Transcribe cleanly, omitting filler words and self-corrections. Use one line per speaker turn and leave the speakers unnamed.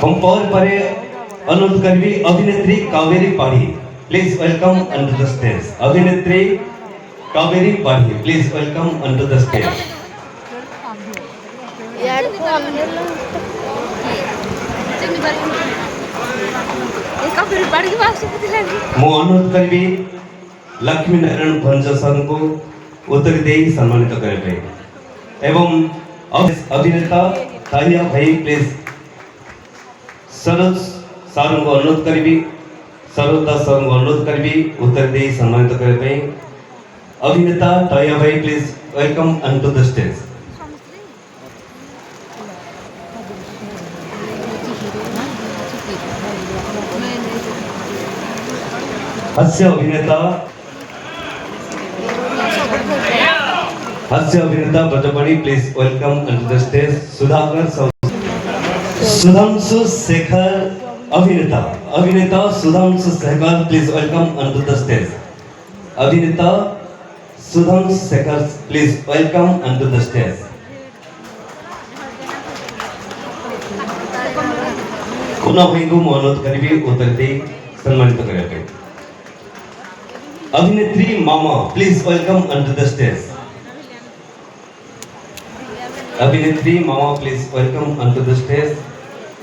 हम और परे अनुरोध करबी अभिनेत्री Kaveri Padhi please welcome on the stage. अभिनेत्री Kaveri Padhi please welcome on the stage. मु अनुरोध करबी लक्ष्मी नारायण भंज सर को उत्तर दे सम्मानित करे एवं अभिनेता ताहिया भाई प्लीज सरोज सर को अनुरोध करी सरोज दास सर को अनुरोध करी उत्तर दे सम्मानित करे। अभिनेता ताहिया भाई please welcome on to the stage. हास्य अभिनेता Brajamani please welcome on to the stage. Sudhakar Sudhanshu Shekhar अभिनेता Sudhanshu Shekhar please welcome on to the stage. अभिनेता Sudhanshu Shekhar please welcome on to the stage. पुनः भाई को अनुरोध करी उत्तर दे सम्मानित करे। अभिनेत्री Mama please welcome on to the stage. अभिनेत्री Mama please welcome on to the stage.